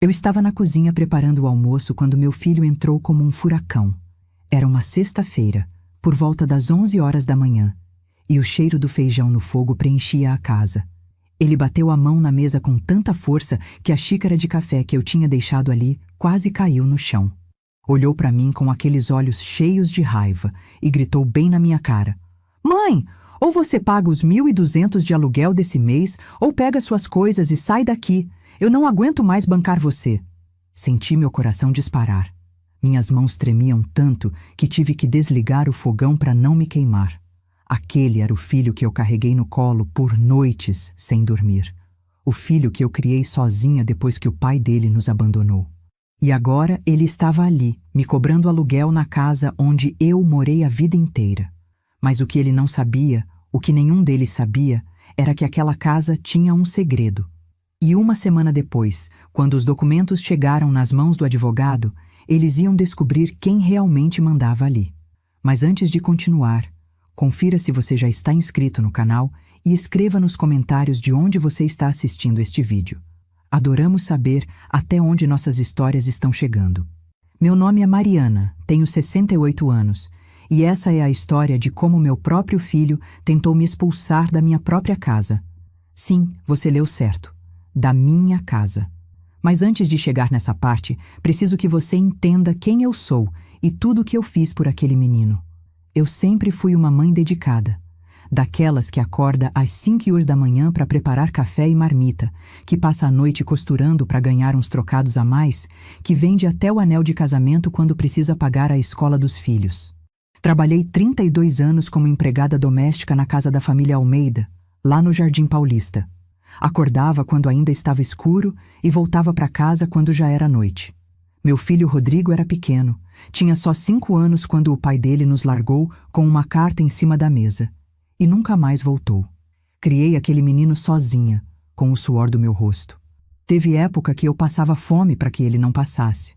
Eu estava na cozinha preparando o almoço quando meu filho entrou como um furacão. Era uma sexta-feira, por volta das 11 horas da manhã, e o cheiro do feijão no fogo preenchia a casa. Ele bateu a mão na mesa com tanta força que a xícara de café que eu tinha deixado ali quase caiu no chão. Olhou para mim com aqueles olhos cheios de raiva e gritou bem na minha cara: "Mãe, ou você paga os 1.200 de aluguel desse mês, ou pega suas coisas e sai daqui. Eu não aguento mais bancar você." Senti meu coração disparar. Minhas mãos tremiam tanto que tive que desligar o fogão para não me queimar. Aquele era o filho que eu carreguei no colo por noites sem dormir. O filho que eu criei sozinha depois que o pai dele nos abandonou. E agora ele estava ali, me cobrando aluguel na casa onde eu morei a vida inteira. Mas o que ele não sabia, o que nenhum deles sabia, era que aquela casa tinha um segredo. E uma semana depois, quando os documentos chegaram nas mãos do advogado, eles iam descobrir quem realmente mandava ali. Mas antes de continuar, confira se você já está inscrito no canal e escreva nos comentários de onde você está assistindo este vídeo. Adoramos saber até onde nossas histórias estão chegando. Meu nome é Mariana, tenho 68 anos, e essa é a história de como meu próprio filho tentou me expulsar da minha própria casa. Sim, você leu certo. Da minha casa. Mas antes de chegar nessa parte, preciso que você entenda quem eu sou e tudo o que eu fiz por aquele menino. Eu sempre fui uma mãe dedicada, daquelas que acorda às 5 da manhã para preparar café e marmita, que passa a noite costurando para ganhar uns trocados a mais, que vende até o anel de casamento quando precisa pagar a escola dos filhos. Trabalhei 32 anos como empregada doméstica na casa da família Almeida, lá no Jardim Paulista. Acordava quando ainda estava escuro e voltava para casa quando já era noite. Meu filho Rodrigo era pequeno, tinha só 5 anos quando o pai dele nos largou com uma carta em cima da mesa. E nunca mais voltou. Criei aquele menino sozinha, com o suor do meu rosto. Teve época que eu passava fome para que ele não passasse.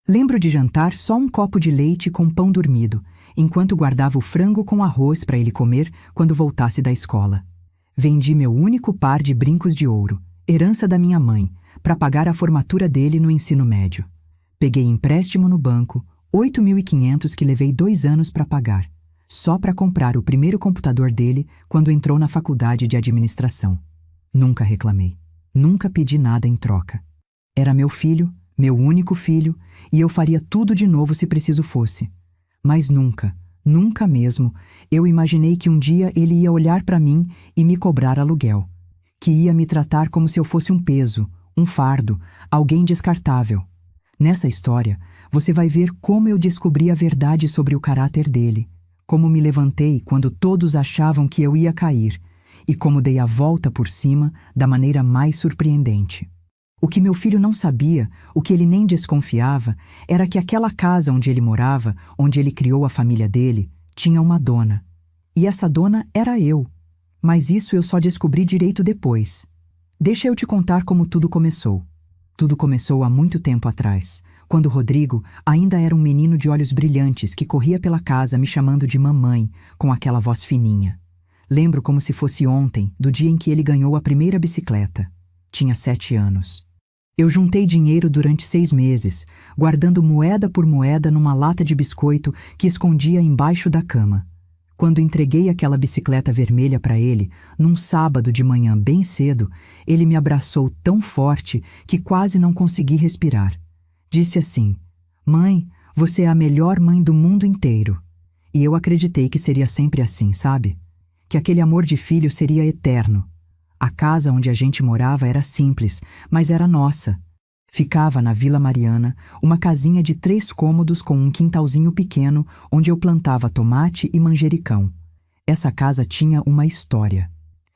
Lembro de jantar só um copo de leite com pão dormido, enquanto guardava o frango com arroz para ele comer quando voltasse da escola. Vendi meu único par de brincos de ouro, herança da minha mãe, para pagar a formatura dele no ensino médio. Peguei empréstimo no banco, 8.500 que levei 2 anos para pagar, só para comprar o primeiro computador dele quando entrou na faculdade de administração. Nunca reclamei, nunca pedi nada em troca. Era meu filho, meu único filho, e eu faria tudo de novo se preciso fosse. Mas nunca, nunca mesmo, eu imaginei que um dia ele ia olhar para mim e me cobrar aluguel. Que ia me tratar como se eu fosse um peso, um fardo, alguém descartável. Nessa história, você vai ver como eu descobri a verdade sobre o caráter dele, como me levantei quando todos achavam que eu ia cair e como dei a volta por cima da maneira mais surpreendente. O que meu filho não sabia, o que ele nem desconfiava, era que aquela casa onde ele morava, onde ele criou a família dele, tinha uma dona. E essa dona era eu. Mas isso eu só descobri direito depois. Deixa eu te contar como tudo começou. Tudo começou há muito tempo atrás, quando Rodrigo ainda era um menino de olhos brilhantes que corria pela casa me chamando de mamãe, com aquela voz fininha. Lembro como se fosse ontem, do dia em que ele ganhou a primeira bicicleta. Tinha 7 anos. Eu juntei dinheiro durante 6 meses, guardando moeda por moeda numa lata de biscoito que escondia embaixo da cama. Quando entreguei aquela bicicleta vermelha para ele, num sábado de manhã bem cedo, ele me abraçou tão forte que quase não consegui respirar. Disse assim: "Mãe, você é a melhor mãe do mundo inteiro." E eu acreditei que seria sempre assim, sabe? Que aquele amor de filho seria eterno. A casa onde a gente morava era simples, mas era nossa. Ficava na Vila Mariana, uma casinha de 3 cômodos com um quintalzinho pequeno onde eu plantava tomate e manjericão. Essa casa tinha uma história.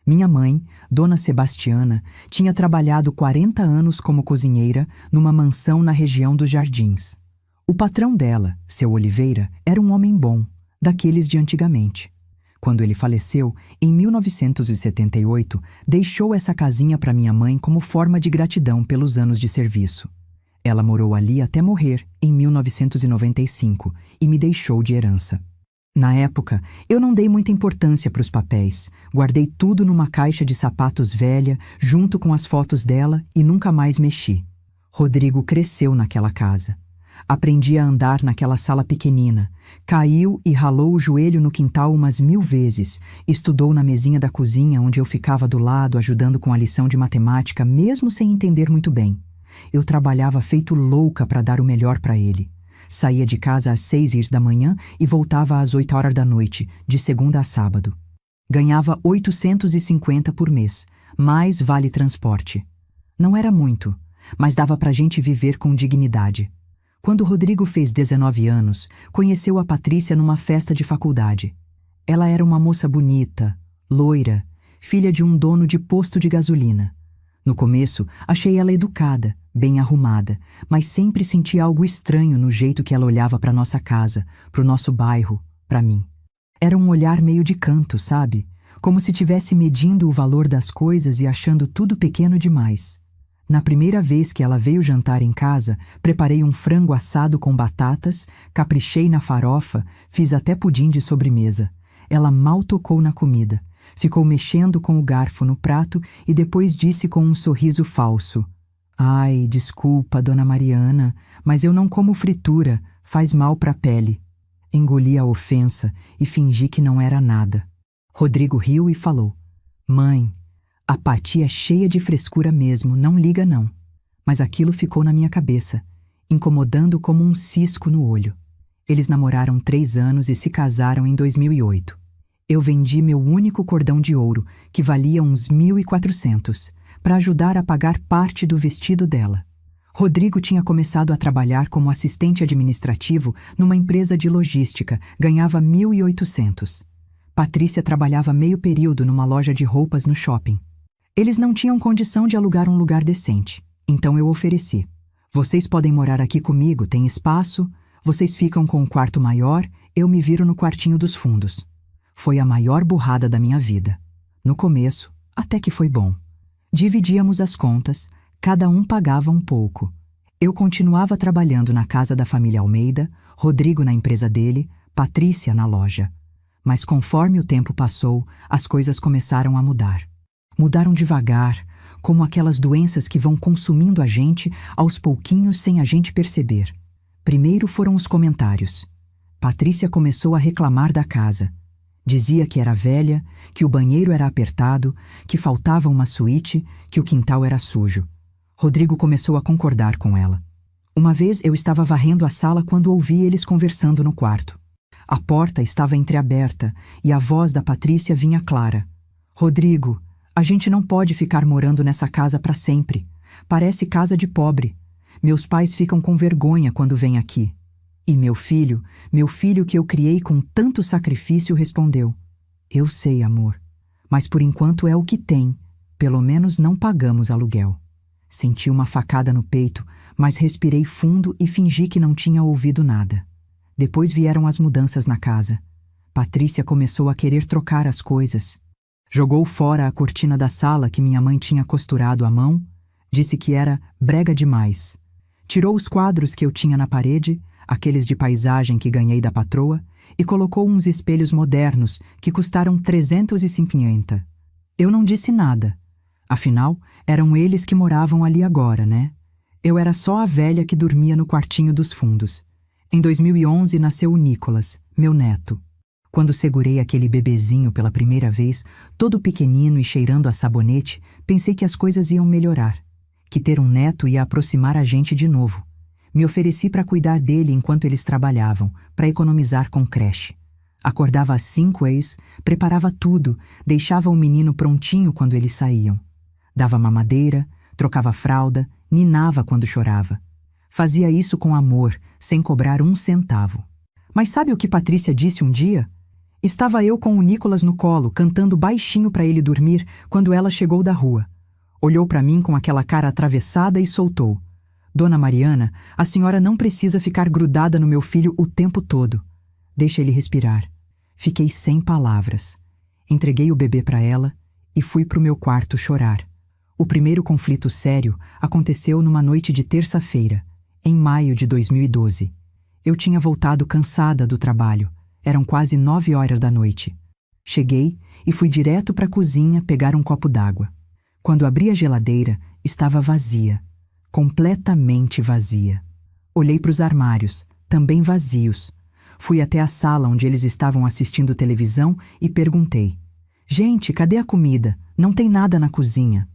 Minha mãe, Dona Sebastiana, tinha trabalhado 40 anos como cozinheira numa mansão na região dos Jardins. O patrão dela, seu Oliveira, era um homem bom, daqueles de antigamente. Quando ele faleceu, em 1978, deixou essa casinha para minha mãe como forma de gratidão pelos anos de serviço. Ela morou ali até morrer, em 1995, e me deixou de herança. Na época, eu não dei muita importância para os papéis. Guardei tudo numa caixa de sapatos velha, junto com as fotos dela, e nunca mais mexi. Rodrigo cresceu naquela casa. Aprendi a andar naquela sala pequenina. Caiu e ralou o joelho no quintal umas 1000 vezes. Estudou na mesinha da cozinha, onde eu ficava do lado ajudando com a lição de matemática, mesmo sem entender muito bem. Eu trabalhava feito louca para dar o melhor para ele. Saía de casa às 6 da manhã e voltava às 8 horas da noite, de segunda a sábado. Ganhava 850 por mês, mais vale transporte. Não era muito, mas dava pra gente viver com dignidade. Quando Rodrigo fez 19 anos, conheceu a Patrícia numa festa de faculdade. Ela era uma moça bonita, loira, filha de um dono de posto de gasolina. No começo, achei ela educada, bem arrumada, mas sempre senti algo estranho no jeito que ela olhava para nossa casa, pro nosso bairro, para mim. Era um olhar meio de canto, sabe? Como se tivesse medindo o valor das coisas e achando tudo pequeno demais. Na primeira vez que ela veio jantar em casa, preparei um frango assado com batatas, caprichei na farofa, fiz até pudim de sobremesa. Ela mal tocou na comida. Ficou mexendo com o garfo no prato e depois disse com um sorriso falso: "Ai, desculpa, dona Mariana, mas eu não como fritura, faz mal para a pele." Engoli a ofensa e fingi que não era nada. Rodrigo riu e falou: "Mãe, a Pati é cheia de frescura mesmo, não liga não." Mas aquilo ficou na minha cabeça, incomodando como um cisco no olho. Eles namoraram 3 anos e se casaram em 2008. Eu vendi meu único cordão de ouro, que valia uns 1.400, para ajudar a pagar parte do vestido dela. Rodrigo tinha começado a trabalhar como assistente administrativo numa empresa de logística, ganhava 1.800. Patrícia trabalhava meio período numa loja de roupas no shopping. Eles não tinham condição de alugar um lugar decente, então eu ofereci: "Vocês podem morar aqui comigo, tem espaço, vocês ficam com um quarto maior, eu me viro no quartinho dos fundos." Foi a maior burrada da minha vida. No começo, até que foi bom. Dividíamos as contas, cada um pagava um pouco. Eu continuava trabalhando na casa da família Almeida, Rodrigo na empresa dele, Patrícia na loja. Mas conforme o tempo passou, as coisas começaram a mudar. Mudaram devagar, como aquelas doenças que vão consumindo a gente aos pouquinhos sem a gente perceber. Primeiro foram os comentários. Patrícia começou a reclamar da casa. Dizia que era velha, que o banheiro era apertado, que faltava uma suíte, que o quintal era sujo. Rodrigo começou a concordar com ela. Uma vez eu estava varrendo a sala quando ouvi eles conversando no quarto. A porta estava entreaberta e a voz da Patrícia vinha clara: "Rodrigo, a gente não pode ficar morando nessa casa para sempre. Parece casa de pobre. Meus pais ficam com vergonha quando vêm aqui." E meu filho que eu criei com tanto sacrifício, respondeu: "Eu sei, amor, mas por enquanto é o que tem. Pelo menos não pagamos aluguel." Senti uma facada no peito, mas respirei fundo e fingi que não tinha ouvido nada. Depois vieram as mudanças na casa. Patrícia começou a querer trocar as coisas. Jogou fora a cortina da sala que minha mãe tinha costurado à mão, disse que era brega demais. Tirou os quadros que eu tinha na parede, aqueles de paisagem que ganhei da patroa, e colocou uns espelhos modernos que custaram 350. Eu não disse nada. Afinal, eram eles que moravam ali agora, né? Eu era só a velha que dormia no quartinho dos fundos. Em 2011 nasceu o Nicolas, meu neto. Quando segurei aquele bebezinho pela primeira vez, todo pequenino e cheirando a sabonete, pensei que as coisas iam melhorar, que ter um neto ia aproximar a gente de novo. Me ofereci para cuidar dele enquanto eles trabalhavam, para economizar com creche. Acordava às 5 às, preparava tudo, deixava o menino prontinho quando eles saíam. Dava mamadeira, trocava fralda, ninava quando chorava. Fazia isso com amor, sem cobrar 1 centavo. Mas sabe o que Patrícia disse um dia? Estava eu com o Nicolas no colo, cantando baixinho para ele dormir, quando ela chegou da rua. Olhou para mim com aquela cara atravessada e soltou: "Dona Mariana, a senhora não precisa ficar grudada no meu filho o tempo todo. Deixa ele respirar." Fiquei sem palavras. Entreguei o bebê para ela e fui para o meu quarto chorar. O primeiro conflito sério aconteceu numa noite de terça-feira, em maio de 2012. Eu tinha voltado cansada do trabalho. Eram quase 9 horas da noite. Cheguei e fui direto para a cozinha pegar um copo d'água. Quando abri a geladeira, estava vazia. completamente vazia. Olhei para os armários, também vazios. Fui até a sala onde eles estavam assistindo televisão e perguntei: Gente, cadê a comida? Não tem nada na cozinha.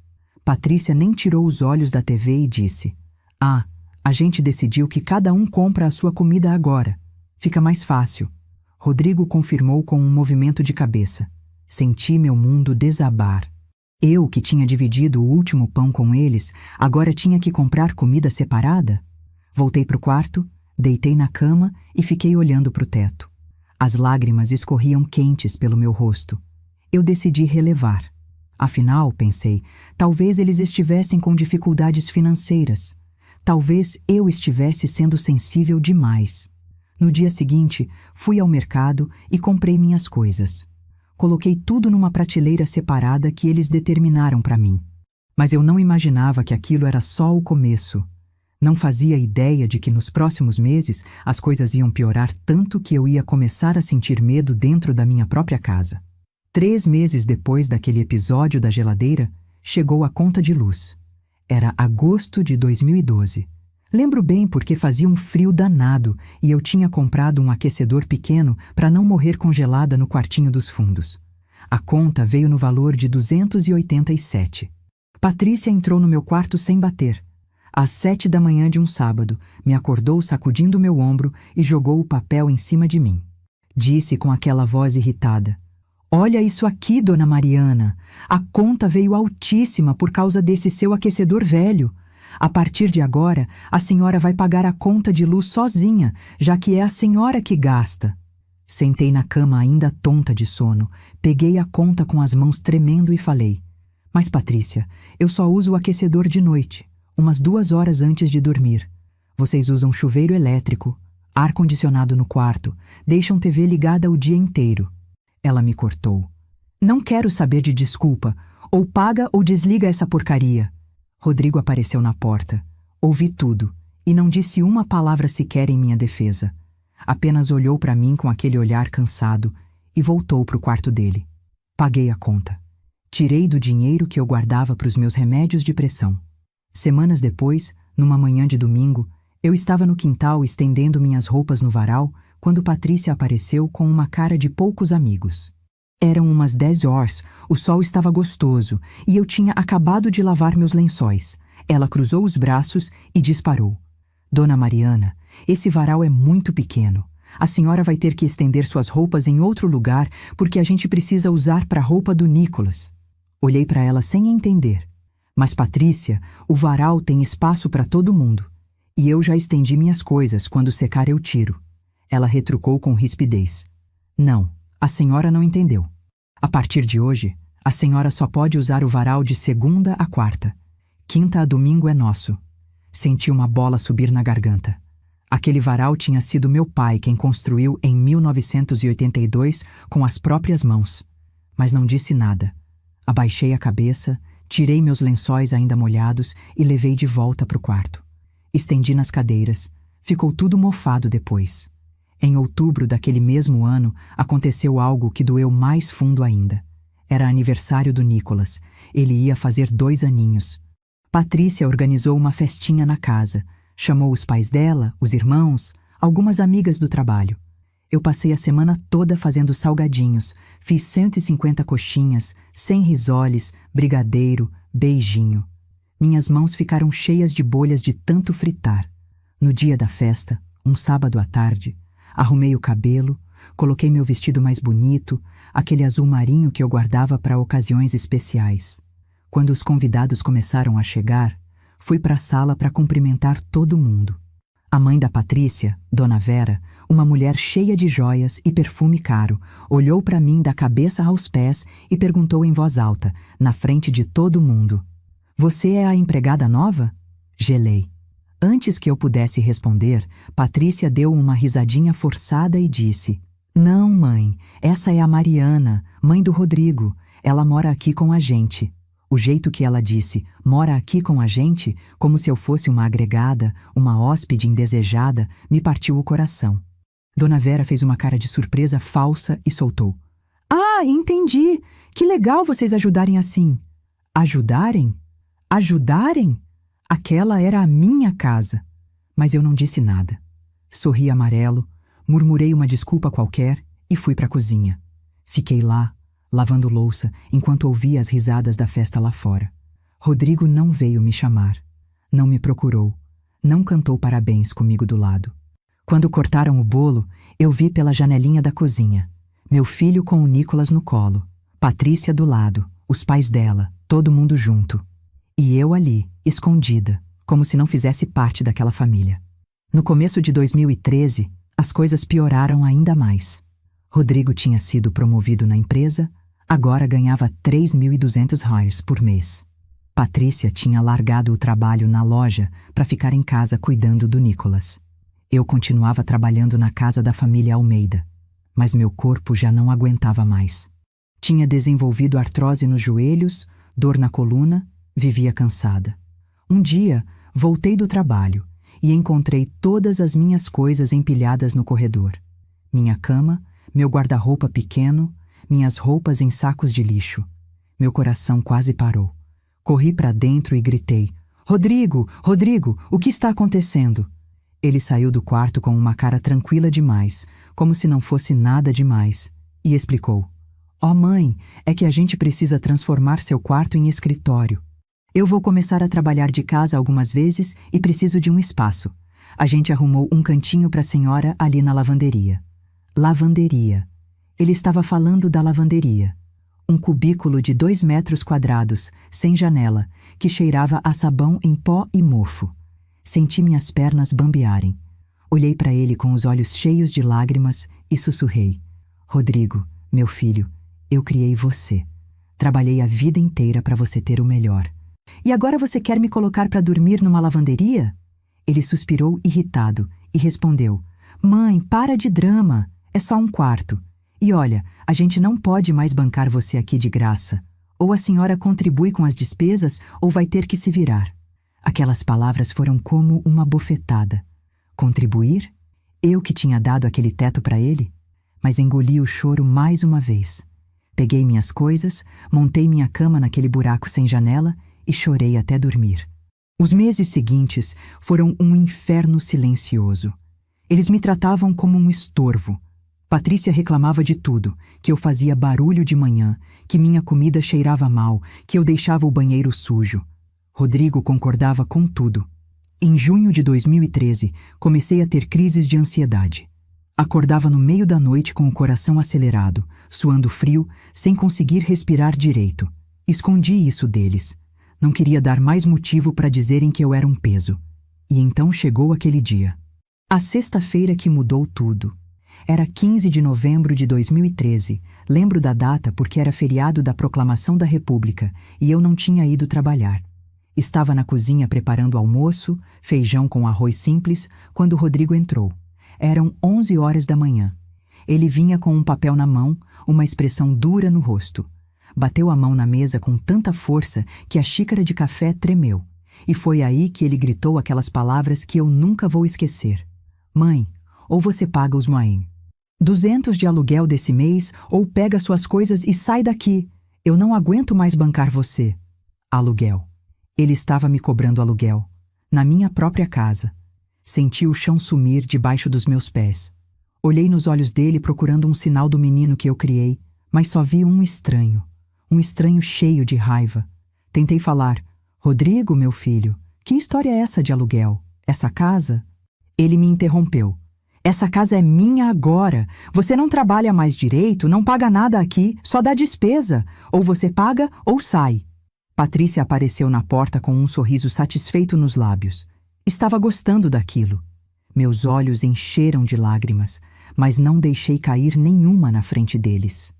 Patrícia nem tirou os olhos da TV e disse: Ah, a gente decidiu que cada um compra a sua comida agora. Fica mais fácil. Rodrigo confirmou com um movimento de cabeça. Senti meu mundo desabar. Eu, que tinha dividido o último pão com eles, agora tinha que comprar comida separada? Voltei para o quarto, deitei na cama e fiquei olhando para o teto. As lágrimas escorriam quentes pelo meu rosto. Eu decidi relevar. Afinal, pensei, talvez eles estivessem com dificuldades financeiras. Talvez eu estivesse sendo sensível demais. No dia seguinte, fui ao mercado e comprei minhas coisas. Coloquei tudo numa prateleira separada que eles determinaram para mim. Mas eu não imaginava que aquilo era só o começo. Não fazia ideia de que nos próximos meses as coisas iam piorar tanto que eu ia começar a sentir medo dentro da minha própria casa. 3 meses depois daquele episódio da geladeira, chegou a conta de luz. Era agosto de 2012. Lembro bem porque fazia um frio danado e eu tinha comprado um aquecedor pequeno para não morrer congelada no quartinho dos fundos. A conta veio no valor de 287. Patrícia entrou no meu quarto sem bater. Às 7 da manhã de um sábado, me acordou sacudindo meu ombro e jogou o papel em cima de mim. Disse com aquela voz irritada: Olha isso aqui, dona Mariana. A conta veio altíssima por causa desse seu aquecedor velho. A partir de agora, a senhora vai pagar a conta de luz sozinha, já que é a senhora que gasta. Sentei na cama ainda tonta de sono, peguei a conta com as mãos tremendo e falei: Mas, Patrícia, eu só uso o aquecedor de noite, umas 2 horas antes de dormir. Vocês usam chuveiro elétrico, ar-condicionado no quarto, deixam TV ligada o dia inteiro. Ela me cortou. Não quero saber de desculpa. Ou paga ou desliga essa porcaria. Rodrigo apareceu na porta. Ouvi tudo e não disse uma palavra sequer em minha defesa. Apenas olhou para mim com aquele olhar cansado e voltou para o quarto dele. Paguei a conta. Tirei do dinheiro que eu guardava para os meus remédios de pressão. Semanas depois, numa manhã de domingo, eu estava no quintal estendendo minhas roupas no varal quando Patrícia apareceu com uma cara de poucos amigos. Eram umas 10 horas, o sol estava gostoso e eu tinha acabado de lavar meus lençóis. Ela cruzou os braços e disparou. Dona Mariana, esse varal é muito pequeno. A senhora vai ter que estender suas roupas em outro lugar porque a gente precisa usar para a roupa do Nicolas. Olhei para ela sem entender. Mas Patrícia, o varal tem espaço para todo mundo. E eu já estendi minhas coisas, quando secar eu tiro. Ela retrucou com rispidez. Não, a senhora não entendeu. A partir de hoje, a senhora só pode usar o varal de segunda a quarta. Quinta a domingo é nosso. Senti uma bola subir na garganta. Aquele varal tinha sido meu pai quem construiu em 1982 com as próprias mãos. Mas não disse nada. Abaixei a cabeça, tirei meus lençóis ainda molhados e levei de volta para o quarto. Estendi nas cadeiras. Ficou tudo mofado depois. Em outubro daquele mesmo ano, aconteceu algo que doeu mais fundo ainda. Era aniversário do Nicolas. Ele ia fazer 2 aninhos. Patrícia organizou uma festinha na casa. Chamou os pais dela, os irmãos, algumas amigas do trabalho. Eu passei a semana toda fazendo salgadinhos. Fiz 150 coxinhas, 100 risoles, brigadeiro, beijinho. Minhas mãos ficaram cheias de bolhas de tanto fritar. No dia da festa, um sábado à tarde, arrumei o cabelo, coloquei meu vestido mais bonito, aquele azul marinho que eu guardava para ocasiões especiais. Quando os convidados começaram a chegar, fui para a sala para cumprimentar todo mundo. A mãe da Patrícia, Dona Vera, uma mulher cheia de joias e perfume caro, olhou para mim da cabeça aos pés e perguntou em voz alta, na frente de todo mundo: Você é a empregada nova? Gelei. Antes que eu pudesse responder, Patrícia deu uma risadinha forçada e disse: Não, mãe, essa é a Mariana, mãe do Rodrigo. Ela mora aqui com a gente. O jeito que ela disse, mora aqui com a gente, como se eu fosse uma agregada, uma hóspede indesejada, me partiu o coração. Dona Vera fez uma cara de surpresa falsa e soltou: Ah, entendi! Que legal vocês ajudarem assim. Ajudarem? Ajudarem? Aquela era a minha casa. Mas eu não disse nada. Sorri amarelo, murmurei uma desculpa qualquer e fui para a cozinha. Fiquei lá, lavando louça, enquanto ouvia as risadas da festa lá fora. Rodrigo não veio me chamar. Não me procurou. Não cantou parabéns comigo do lado. Quando cortaram o bolo, eu vi pela janelinha da cozinha. Meu filho com o Nicolas no colo. Patrícia do lado, os pais dela, todo mundo junto. E eu ali, escondida, como se não fizesse parte daquela família. No começo de 2013, as coisas pioraram ainda mais. Rodrigo tinha sido promovido na empresa, agora ganhava 3.200 reais por mês. Patrícia tinha largado o trabalho na loja para ficar em casa cuidando do Nicolas. Eu continuava trabalhando na casa da família Almeida, mas meu corpo já não aguentava mais. Tinha desenvolvido artrose nos joelhos, dor na coluna, vivia cansada. Um dia, voltei do trabalho e encontrei todas as minhas coisas empilhadas no corredor. Minha cama, meu guarda-roupa pequeno, minhas roupas em sacos de lixo. Meu coração quase parou. Corri para dentro e gritei: "Rodrigo, Rodrigo, o que está acontecendo?" Ele saiu do quarto com uma cara tranquila demais, como se não fosse nada demais, e explicou: "Ó mãe, é que a gente precisa transformar seu quarto em escritório. Eu vou começar a trabalhar de casa algumas vezes e preciso de um espaço. A gente arrumou um cantinho para a senhora ali na lavanderia." Lavanderia. Ele estava falando da lavanderia. Um cubículo de 2 metros quadrados, sem janela, que cheirava a sabão em pó e mofo. Senti minhas pernas bambearem. Olhei para ele com os olhos cheios de lágrimas e sussurrei: "Rodrigo, meu filho, eu criei você. Trabalhei a vida inteira para você ter o melhor. E agora você quer me colocar para dormir numa lavanderia?" Ele suspirou irritado e respondeu: "Mãe, para de drama. É só um quarto. E olha, a gente não pode mais bancar você aqui de graça. Ou a senhora contribui com as despesas ou vai ter que se virar." Aquelas palavras foram como uma bofetada. Contribuir? Eu que tinha dado aquele teto para ele? Mas engoli o choro mais uma vez. Peguei minhas coisas, montei minha cama naquele buraco sem janela e chorei até dormir. Os meses seguintes foram um inferno silencioso. Eles me tratavam como um estorvo. Patrícia reclamava de tudo, que eu fazia barulho de manhã, que minha comida cheirava mal, que eu deixava o banheiro sujo. Rodrigo concordava com tudo. Em junho de 2013, comecei a ter crises de ansiedade. Acordava no meio da noite com o coração acelerado, suando frio, sem conseguir respirar direito. Escondi isso deles. Não queria dar mais motivo para dizerem que eu era um peso. E então chegou aquele dia. A sexta-feira que mudou tudo. Era 15 de novembro de 2013. Lembro da data porque era feriado da Proclamação da República e eu não tinha ido trabalhar. Estava na cozinha preparando almoço, feijão com arroz simples, quando Rodrigo entrou. Eram 11 horas da manhã. Ele vinha com um papel na mão, uma expressão dura no rosto. Bateu a mão na mesa com tanta força que a xícara de café tremeu. E foi aí que ele gritou aquelas palavras que eu nunca vou esquecer. "Mãe, ou você paga os moém. 200 de aluguel desse mês, ou pega suas coisas e sai daqui. Eu não aguento mais bancar você." Aluguel. Ele estava me cobrando aluguel. Na minha própria casa. Senti o chão sumir debaixo dos meus pés. Olhei nos olhos dele procurando um sinal do menino que eu criei, mas só vi um estranho. Um estranho cheio de raiva. Tentei falar: "Rodrigo, meu filho, que história é essa de aluguel? Essa casa?" Ele me interrompeu. "Essa casa é minha agora. Você não trabalha mais direito, não paga nada aqui, só dá despesa. Ou você paga ou sai." Patrícia apareceu na porta com um sorriso satisfeito nos lábios. Estava gostando daquilo. Meus olhos encheram de lágrimas, mas não deixei cair nenhuma na frente deles.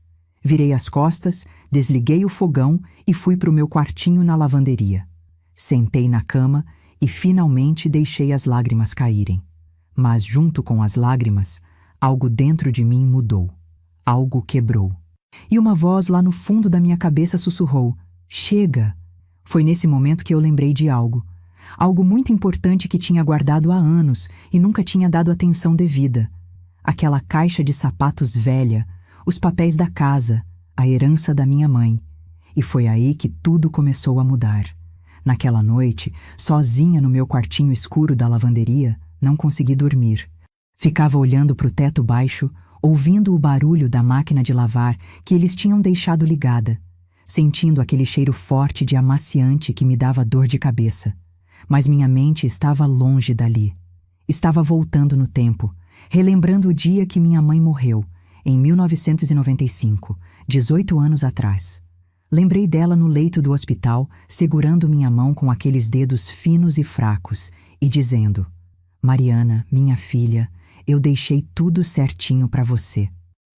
Virei as costas, desliguei o fogão e fui para o meu quartinho na lavanderia. Sentei na cama e finalmente deixei as lágrimas caírem. Mas junto com as lágrimas, algo dentro de mim mudou. Algo quebrou. E uma voz lá no fundo da minha cabeça sussurrou: "Chega!" Foi nesse momento que eu lembrei de algo. Algo muito importante que tinha guardado há anos e nunca tinha dado atenção devida. Aquela caixa de sapatos velha, os papéis da casa, a herança da minha mãe. E foi aí que tudo começou a mudar. Naquela noite, sozinha no meu quartinho escuro da lavanderia, não consegui dormir. Ficava olhando para o teto baixo, ouvindo o barulho da máquina de lavar que eles tinham deixado ligada, sentindo aquele cheiro forte de amaciante que me dava dor de cabeça. Mas minha mente estava longe dali. Estava voltando no tempo, relembrando o dia que minha mãe morreu, em 1995, 18 anos atrás. Lembrei dela no leito do hospital, segurando minha mão com aqueles dedos finos e fracos, e dizendo: Mariana, minha filha, eu deixei tudo certinho para você.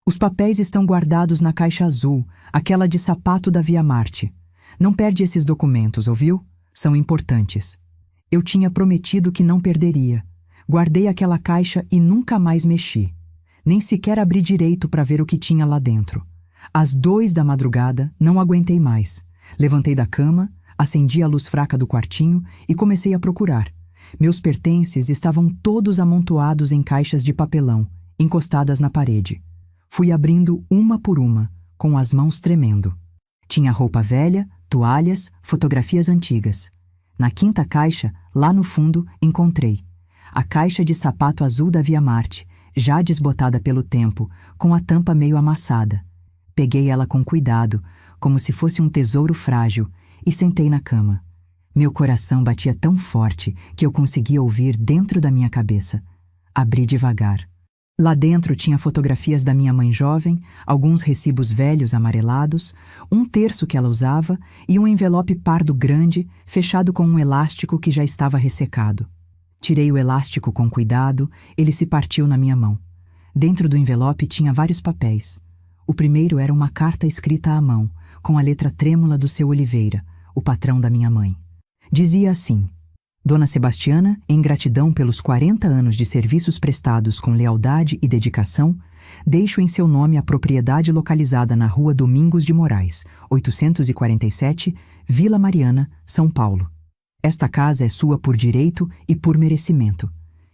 Os papéis estão guardados na caixa azul, aquela de sapato da Via Marte. Não perde esses documentos, ouviu? São importantes. Eu tinha prometido que não perderia. Guardei aquela caixa e nunca mais mexi. Nem sequer abri direito para ver o que tinha lá dentro. Às 2 da madrugada, não aguentei mais. Levantei da cama, acendi a luz fraca do quartinho e comecei a procurar. Meus pertences estavam todos amontoados em caixas de papelão, encostadas na parede. Fui abrindo uma por uma, com as mãos tremendo. Tinha roupa velha, toalhas, fotografias antigas. Na 5ª caixa, lá no fundo, encontrei a caixa de sapato azul da Via Marte, já desbotada pelo tempo, com a tampa meio amassada. Peguei ela com cuidado, como se fosse um tesouro frágil, e sentei na cama. Meu coração batia tão forte que eu conseguia ouvir dentro da minha cabeça. Abri devagar. Lá dentro tinha fotografias da minha mãe jovem, alguns recibos velhos amarelados, um terço que ela usava e um envelope pardo grande, fechado com um elástico que já estava ressecado. Tirei o elástico com cuidado, ele se partiu na minha mão. Dentro do envelope tinha vários papéis. O primeiro era uma carta escrita à mão, com a letra trêmula do seu Oliveira, o patrão da minha mãe. Dizia assim: Dona Sebastiana, em gratidão pelos 40 anos de serviços prestados com lealdade e dedicação, deixo em seu nome a propriedade localizada na Rua Domingos de Moraes, 847, Vila Mariana, São Paulo. Esta casa é sua por direito e por merecimento.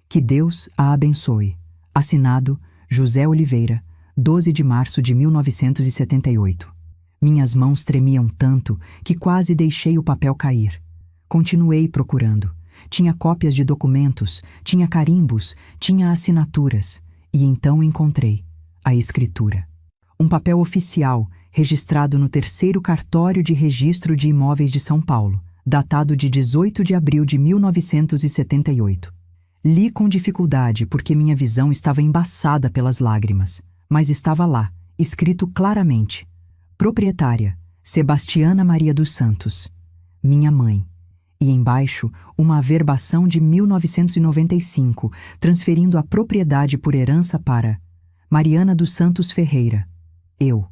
Que Deus a abençoe. Assinado José Oliveira, 12 de março de 1978. Minhas mãos tremiam tanto que quase deixei o papel cair. Continuei procurando. Tinha cópias de documentos, tinha carimbos, tinha assinaturas. E então encontrei a escritura. Um papel oficial, registrado no 3º Cartório de Registro de Imóveis de São Paulo, datado de 18 de abril de 1978. Li com dificuldade porque minha visão estava embaçada pelas lágrimas. Mas estava lá, escrito claramente: Proprietária, Sebastiana Maria dos Santos, minha mãe. E embaixo, uma averbação de 1995, transferindo a propriedade por herança para Mariana dos Santos Ferreira. Eu.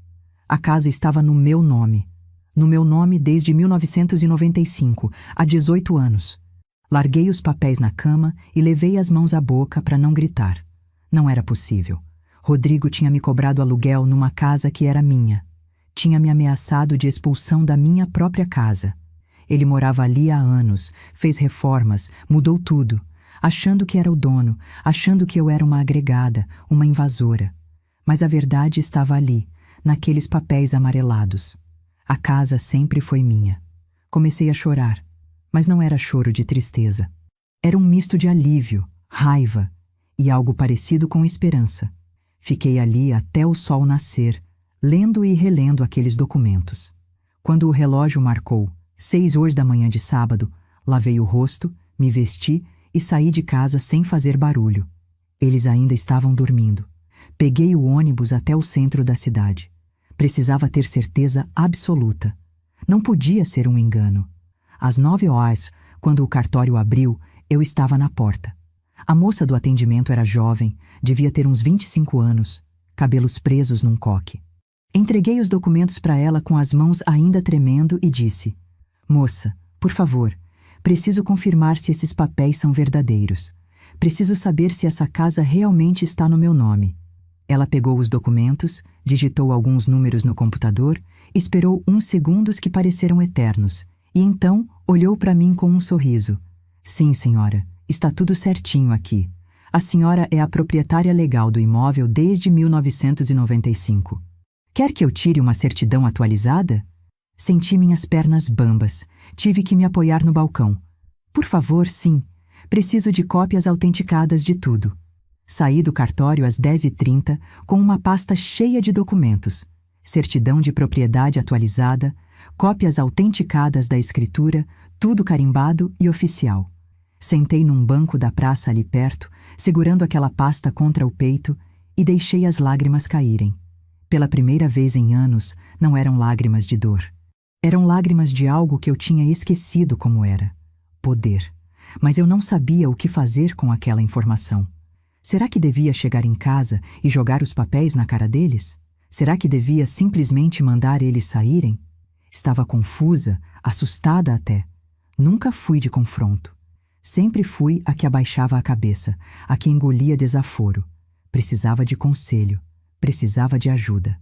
A casa estava no meu nome. No meu nome desde 1995, há 18 anos. Larguei os papéis na cama e levei as mãos à boca para não gritar. Não era possível. Rodrigo tinha me cobrado aluguel numa casa que era minha. Tinha me ameaçado de expulsão da minha própria casa. Ele morava ali há anos, fez reformas, mudou tudo, achando que era o dono, achando que eu era uma agregada, uma invasora. Mas a verdade estava ali, naqueles papéis amarelados. A casa sempre foi minha. Comecei a chorar, mas não era choro de tristeza. Era um misto de alívio, raiva e algo parecido com esperança. Fiquei ali até o sol nascer, lendo e relendo aqueles documentos. Quando o relógio marcou 6 horas da manhã de sábado, lavei o rosto, me vesti e saí de casa sem fazer barulho. Eles ainda estavam dormindo. Peguei o ônibus até o centro da cidade. Precisava ter certeza absoluta. Não podia ser um engano. Às 9 horas, quando o cartório abriu, eu estava na porta. A moça do atendimento era jovem, devia ter uns 25 anos, cabelos presos num coque. Entreguei os documentos para ela com as mãos ainda tremendo e disse: Moça, por favor, preciso confirmar se esses papéis são verdadeiros. Preciso saber se essa casa realmente está no meu nome. Ela pegou os documentos, digitou alguns números no computador, esperou uns segundos que pareceram eternos, e então olhou para mim com um sorriso. Sim, senhora, está tudo certinho aqui. A senhora é a proprietária legal do imóvel desde 1995. Quer que eu tire uma certidão atualizada? Senti minhas pernas bambas. Tive que me apoiar no balcão. Por favor, sim. Preciso de cópias autenticadas de tudo. Saí do cartório às 10h30 com uma pasta cheia de documentos. Certidão de propriedade atualizada, cópias autenticadas da escritura, tudo carimbado e oficial. Sentei num banco da praça ali perto, segurando aquela pasta contra o peito, e deixei as lágrimas caírem. Pela primeira vez em anos, não eram lágrimas de dor. Eram lágrimas de algo que eu tinha esquecido como era: poder. Mas eu não sabia o que fazer com aquela informação. Será que devia chegar em casa e jogar os papéis na cara deles? Será que devia simplesmente mandar eles saírem? Estava confusa, assustada até. Nunca fui de confronto. Sempre fui a que abaixava a cabeça, a que engolia desaforo. Precisava de conselho, precisava de ajuda.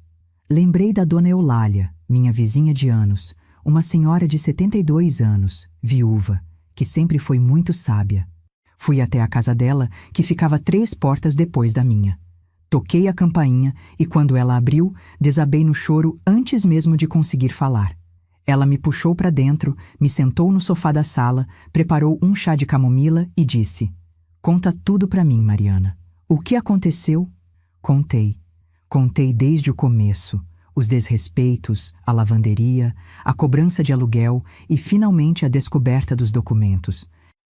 Lembrei da dona Eulália, minha vizinha de anos, uma senhora de 72 anos, viúva, que sempre foi muito sábia. Fui até a casa dela, que ficava 3 portas depois da minha. Toquei a campainha e, quando ela abriu, desabei no choro antes mesmo de conseguir falar. Ela me puxou para dentro, me sentou no sofá da sala, preparou um chá de camomila e disse: "Conta tudo para mim, Mariana. O que aconteceu?" Contei. Contei desde o começo. Os desrespeitos, a lavanderia, a cobrança de aluguel e, finalmente, a descoberta dos documentos.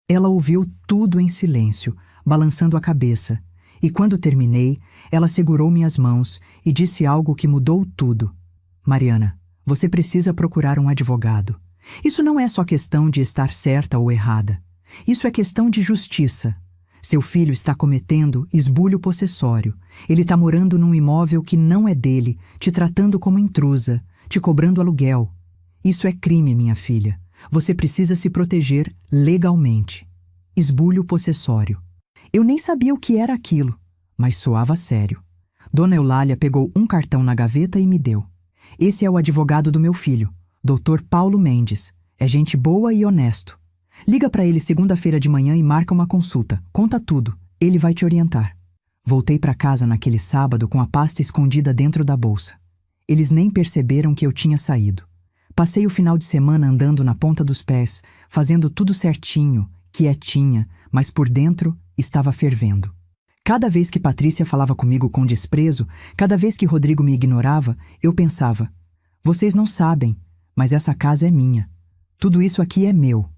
Ela ouviu tudo em silêncio, balançando a cabeça, e quando terminei, ela segurou minhas mãos e disse algo que mudou tudo. "Mariana, você precisa procurar um advogado. Isso não é só questão de estar certa ou errada. Isso é questão de justiça. Seu filho está cometendo esbulho possessório. Ele está morando num imóvel que não é dele, te tratando como intrusa, te cobrando aluguel. Isso é crime, minha filha. Você precisa se proteger legalmente." Esbulho possessório. Eu nem sabia o que era aquilo, mas soava sério. Dona Eulália pegou um cartão na gaveta e me deu. "Esse é o advogado do meu filho, Dr. Paulo Mendes. É gente boa e honesto. Liga para ele segunda-feira de manhã e marca uma consulta. Conta tudo. Ele vai te orientar." Voltei para casa naquele sábado com a pasta escondida dentro da bolsa. Eles nem perceberam que eu tinha saído. Passei o final de semana andando na ponta dos pés, fazendo tudo certinho, quietinha, mas por dentro estava fervendo. Cada vez que Patrícia falava comigo com desprezo, cada vez que Rodrigo me ignorava, eu pensava: "Vocês não sabem, mas essa casa é minha. Tudo isso aqui é meu."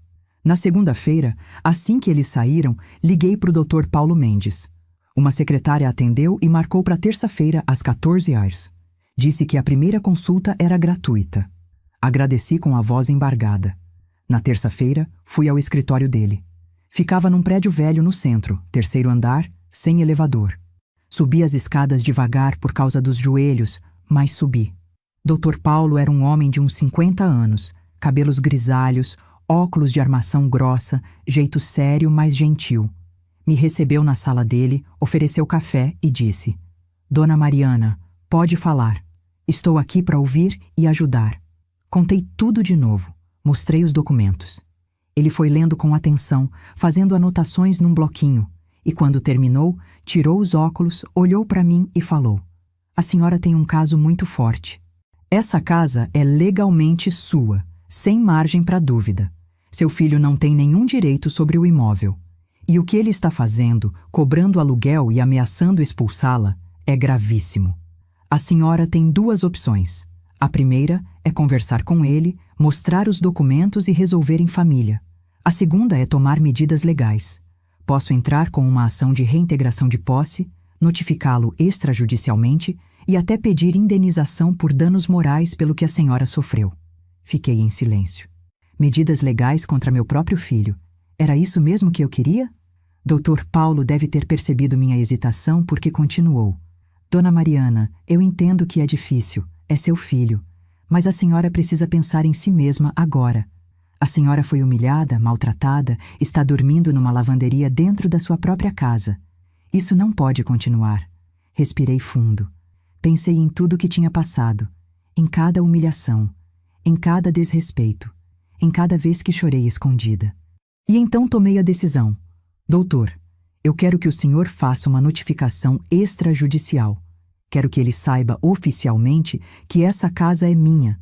Na segunda-feira, assim que eles saíram, liguei para o Dr. Paulo Mendes. Uma secretária atendeu e marcou para terça-feira às 14h. Disse que a primeira consulta era gratuita. Agradeci com a voz embargada. Na terça-feira, fui ao escritório dele. Ficava num prédio velho no centro, 3º andar, sem elevador. Subi as escadas devagar por causa dos joelhos, mas subi. Dr. Paulo era um homem de uns 50 anos, cabelos grisalhos, óculos de armação grossa, jeito sério, mas gentil. Me recebeu na sala dele, ofereceu café e disse: "Dona Mariana, pode falar. Estou aqui para ouvir e ajudar." Contei tudo de novo. Mostrei os documentos. Ele foi lendo com atenção, fazendo anotações num bloquinho, e quando terminou, tirou os óculos, olhou para mim e falou: "A senhora tem um caso muito forte. Essa casa é legalmente sua, sem margem para dúvida. Seu filho não tem nenhum direito sobre o imóvel. E o que ele está fazendo, cobrando aluguel e ameaçando expulsá-la, é gravíssimo. A senhora tem 2 opções. A primeira é conversar com ele, mostrar os documentos e resolver em família. A segunda é tomar medidas legais. Posso entrar com uma ação de reintegração de posse, notificá-lo extrajudicialmente e até pedir indenização por danos morais pelo que a senhora sofreu." Fiquei em silêncio. Medidas legais contra meu próprio filho. Era isso mesmo que eu queria? Dr. Paulo deve ter percebido minha hesitação porque continuou: "Dona Mariana, eu entendo que é difícil. É seu filho. Mas a senhora precisa pensar em si mesma agora. A senhora foi humilhada, maltratada, está dormindo numa lavanderia dentro da sua própria casa. Isso não pode continuar." Respirei fundo. Pensei em tudo que tinha passado, em cada humilhação, em cada desrespeito, em cada vez que chorei escondida. E então tomei a decisão: "Doutor, eu quero que o senhor faça uma notificação extrajudicial. Quero que ele saiba oficialmente que essa casa é minha.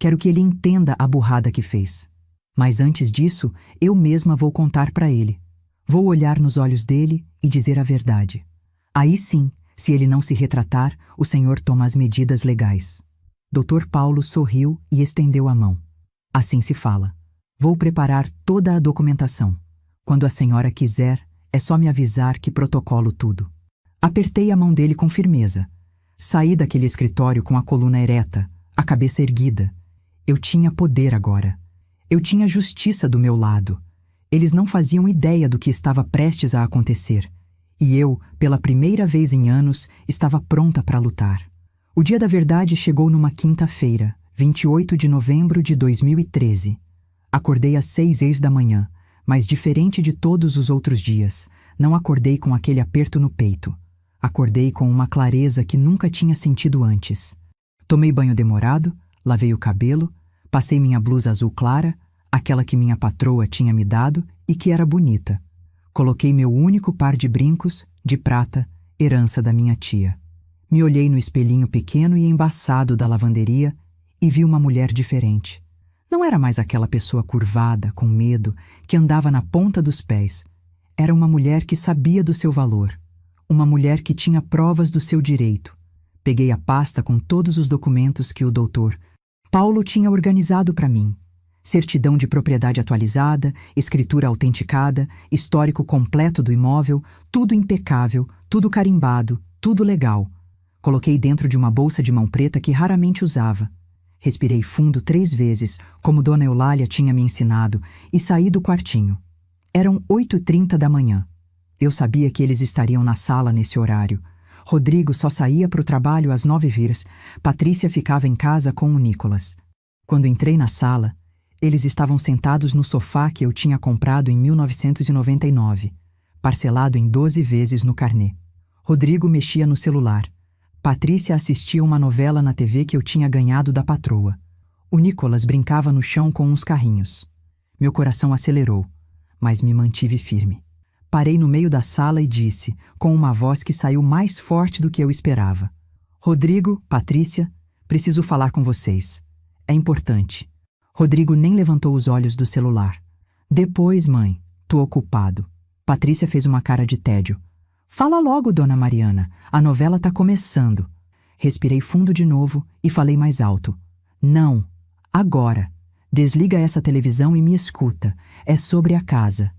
Quero que ele entenda a burrada que fez. Mas antes disso, eu mesma vou contar para ele. Vou olhar nos olhos dele e dizer a verdade. Aí sim, se ele não se retratar, o senhor toma as medidas legais. Dr. Paulo sorriu e estendeu a mão. Assim se fala. Vou preparar toda a documentação. Quando a senhora quiser, é só me avisar que protocolo tudo. Apertei a mão dele com firmeza. Saí daquele escritório com a coluna ereta, a cabeça erguida. Eu tinha poder agora. Eu tinha justiça do meu lado. Eles não faziam ideia do que estava prestes a acontecer. E eu, pela primeira vez em anos, estava pronta para lutar. O dia da verdade chegou numa quinta-feira, 28 de novembro de 2013. Acordei às 6h da manhã, mas diferente de todos os outros dias, não acordei com aquele aperto no peito. Acordei com uma clareza que nunca tinha sentido antes. Tomei banho demorado, lavei o cabelo, passei minha blusa azul clara, aquela que minha patroa tinha me dado e que era bonita. Coloquei meu único par de brincos, de prata, herança da minha tia. Me olhei no espelhinho pequeno e embaçado da lavanderia e vi uma mulher diferente. Não era mais aquela pessoa curvada, com medo, que andava na ponta dos pés. Era uma mulher que sabia do seu valor. Uma mulher que tinha provas do seu direito. Peguei a pasta com todos os documentos que o doutor Paulo tinha organizado para mim. Certidão de propriedade atualizada, escritura autenticada, histórico completo do imóvel, tudo impecável, tudo carimbado, tudo legal. Coloquei dentro de uma bolsa de mão preta que raramente usava. Respirei fundo 3 vezes, como Dona Eulália tinha me ensinado, e saí do quartinho. Eram 8h30 da manhã. Eu sabia que eles estariam na sala nesse horário. Rodrigo só saía para o trabalho às 9h. Patrícia ficava em casa com o Nicolas. Quando entrei na sala, eles estavam sentados no sofá que eu tinha comprado em 1999, parcelado em 12 vezes no carnê. Rodrigo mexia no celular. Patrícia assistia uma novela na TV que eu tinha ganhado da patroa. O Nicolas brincava no chão com uns carrinhos. Meu coração acelerou, mas me mantive firme. Parei no meio da sala e disse, com uma voz que saiu mais forte do que eu esperava: Rodrigo, Patrícia, preciso falar com vocês. É importante. Rodrigo nem levantou os olhos do celular. Depois, mãe, tô ocupado. Patrícia fez uma cara de tédio. Fala logo, dona Mariana, a novela tá começando. Respirei fundo de novo e falei mais alto. Não, agora. Desliga essa televisão e me escuta. É sobre a casa.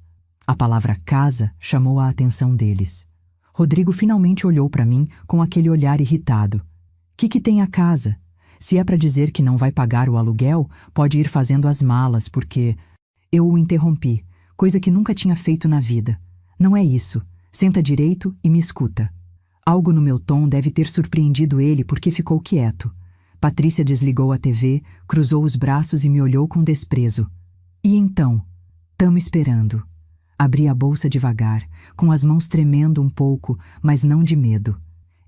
A palavra casa chamou a atenção deles. Rodrigo finalmente olhou para mim com aquele olhar irritado. Que tem a casa? Se é para dizer que não vai pagar o aluguel, pode ir fazendo as malas, porque... Eu o interrompi, coisa que nunca tinha feito na vida. Não é isso. Senta direito e me escuta. Algo no meu tom deve ter surpreendido ele porque ficou quieto. Patrícia desligou a TV, cruzou os braços e me olhou com desprezo. E então? Tamo esperando. Abri a bolsa devagar, com as mãos tremendo um pouco, mas não de medo.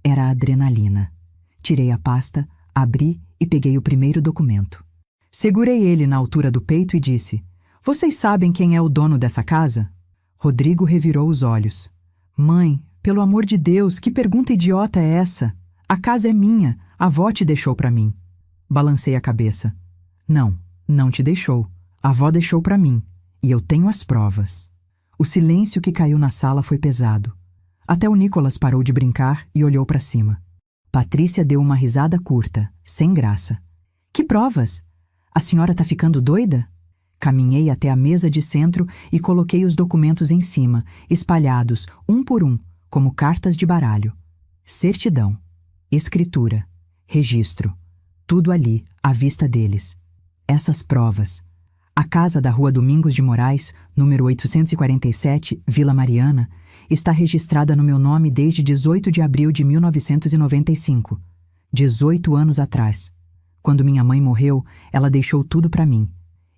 Era a adrenalina. Tirei a pasta, abri e peguei o primeiro documento. Segurei ele na altura do peito e disse: Vocês sabem quem é o dono dessa casa? Rodrigo revirou os olhos. Mãe, pelo amor de Deus, que pergunta idiota é essa? A casa é minha, a avó te deixou para mim. Balancei a cabeça. Não te deixou. A avó deixou para mim, e eu tenho as provas. O silêncio que caiu na sala foi pesado. Até o Nicolas parou de brincar e olhou para cima. Patrícia deu uma risada curta, sem graça. Que provas? A senhora tá ficando doida? Caminhei até a mesa de centro e coloquei os documentos em cima, espalhados, um por um, como cartas de baralho. Certidão, escritura, registro, tudo ali, à vista deles. Essas provas. A casa da Rua Domingos de Moraes, número 847, Vila Mariana, está registrada no meu nome desde 18 de abril de 1995, 18 anos atrás. Quando minha mãe morreu, ela deixou tudo para mim.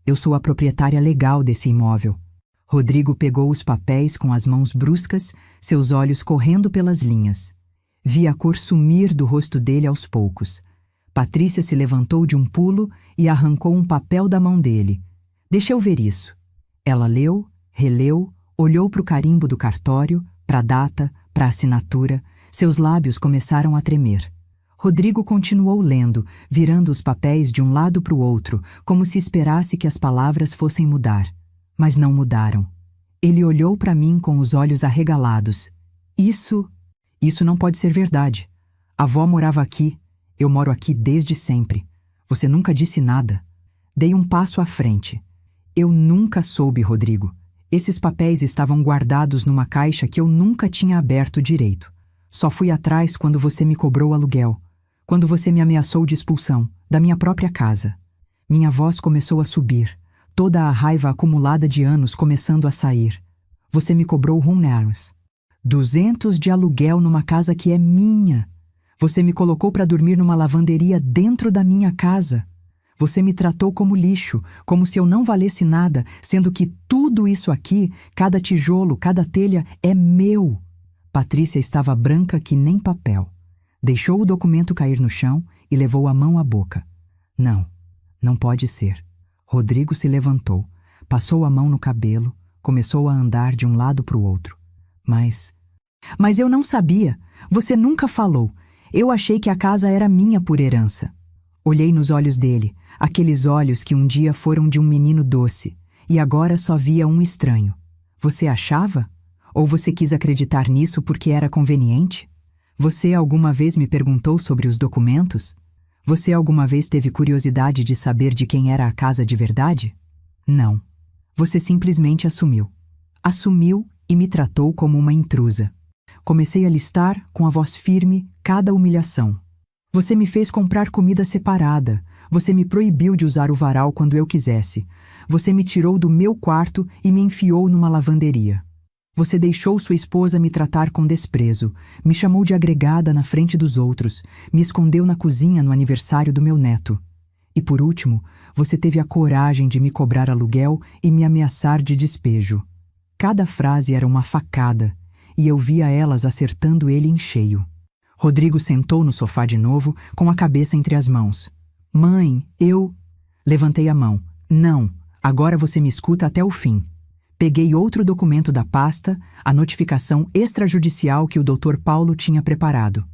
Eu sou a proprietária legal desse imóvel. Rodrigo pegou os papéis com as mãos bruscas, seus olhos correndo pelas linhas. Vi a cor sumir do rosto dele aos poucos. Patrícia se levantou de um pulo e arrancou um papel da mão dele. Deixa eu ver isso. Ela leu, releu, olhou para o carimbo do cartório, para a data, para a assinatura. Seus lábios começaram a tremer. Rodrigo continuou lendo, virando os papéis de um lado para o outro, como se esperasse que as palavras fossem mudar. Mas não mudaram. Ele olhou para mim com os olhos arregalados. Isso não pode ser verdade. A avó morava aqui. Eu moro aqui desde sempre. Você nunca disse nada. Dei um passo à frente. Eu nunca soube, Rodrigo. Esses papéis estavam guardados numa caixa que eu nunca tinha aberto direito. Só fui atrás quando você me cobrou aluguel. Quando você me ameaçou de expulsão, da minha própria casa. Minha voz começou a subir, toda a raiva acumulada de anos começando a sair. Você me cobrou R$100. 200 de aluguel numa casa que é minha. Você me colocou para dormir numa lavanderia dentro da minha casa. Você me tratou como lixo, como se eu não valesse nada, sendo que tudo isso aqui, cada tijolo, cada telha, é meu. Patrícia estava branca que nem papel. Deixou o documento cair no chão e levou a mão à boca. Não pode ser. Rodrigo se levantou, passou a mão no cabelo, começou a andar de um lado para o outro. Mas eu não sabia. Você nunca falou. Eu achei que a casa era minha por herança. Olhei nos olhos dele, aqueles olhos que um dia foram de um menino doce, e agora só via um estranho. Você achava? Ou você quis acreditar nisso porque era conveniente? Você alguma vez me perguntou sobre os documentos? Você alguma vez teve curiosidade de saber de quem era a casa de verdade? Não. Você simplesmente assumiu. Assumiu e me tratou como uma intrusa. Comecei a listar, com a voz firme, cada humilhação. Você me fez comprar comida separada. Você me proibiu de usar o varal quando eu quisesse. Você me tirou do meu quarto e me enfiou numa lavanderia. Você deixou sua esposa me tratar com desprezo, me chamou de agregada na frente dos outros, me escondeu na cozinha no aniversário do meu neto. E por último, você teve a coragem de me cobrar aluguel e me ameaçar de despejo. Cada frase era uma facada, e eu via elas acertando ele em cheio. Rodrigo sentou no sofá de novo, com a cabeça entre as mãos. Mãe, eu... Levantei a mão. Não, agora você me escuta até o fim. Peguei outro documento da pasta, a notificação extrajudicial que o Dr. Paulo tinha preparado.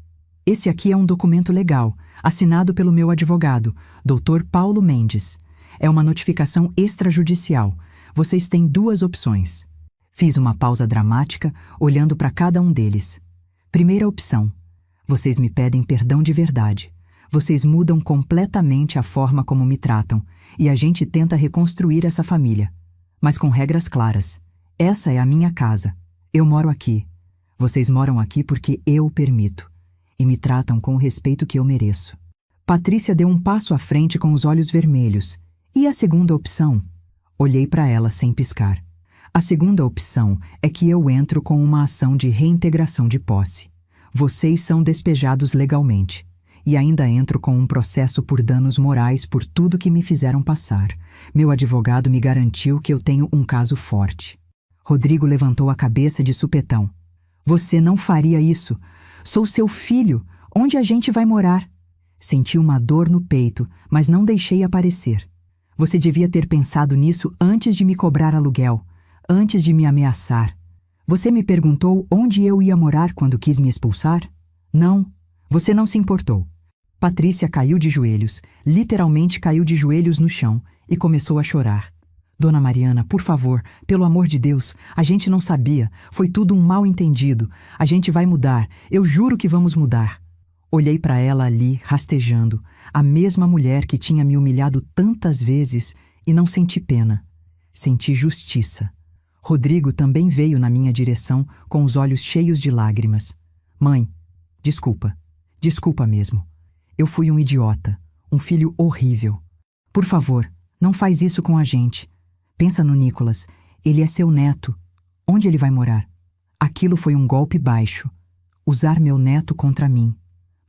Esse aqui é um documento legal, assinado pelo meu advogado, Dr. Paulo Mendes. É uma notificação extrajudicial. Vocês têm duas opções. Fiz uma pausa dramática, olhando para cada um deles. Primeira opção. Vocês me pedem perdão de verdade. Vocês mudam completamente a forma como me tratam, e a gente tenta reconstruir essa família. Mas com regras claras. Essa é a minha casa. Eu moro aqui. Vocês moram aqui porque eu permito. E me tratam com o respeito que eu mereço. Patrícia deu um passo à frente com os olhos vermelhos. E a segunda opção? Olhei para ela sem piscar. A segunda opção é que eu entro com uma ação de reintegração de posse. Vocês são despejados legalmente. E ainda entro com um processo por danos morais por tudo que me fizeram passar. Meu advogado me garantiu que eu tenho um caso forte. Rodrigo levantou a cabeça de supetão. Você não faria isso. Sou seu filho. Onde a gente vai morar? Senti uma dor no peito, mas não deixei aparecer. Você devia ter pensado nisso antes de me cobrar aluguel, antes de me ameaçar. Você me perguntou onde eu ia morar quando quis me expulsar? Não. Você não se importou. Patrícia caiu de joelhos, literalmente caiu de joelhos no chão e começou a chorar. Dona Mariana, por favor, pelo amor de Deus, a gente não sabia, foi tudo um mal-entendido. A gente vai mudar, eu juro que vamos mudar. Olhei para ela ali, rastejando, a mesma mulher que tinha me humilhado tantas vezes e não senti pena. Senti justiça. Rodrigo também veio na minha direção com os olhos cheios de lágrimas. Mãe, desculpa. Desculpa mesmo. Eu fui um idiota, um filho horrível. Por favor, não faz isso com a gente. Pensa no Nicolas, ele é seu neto. Onde ele vai morar? Aquilo foi um golpe baixo. Usar meu neto contra mim.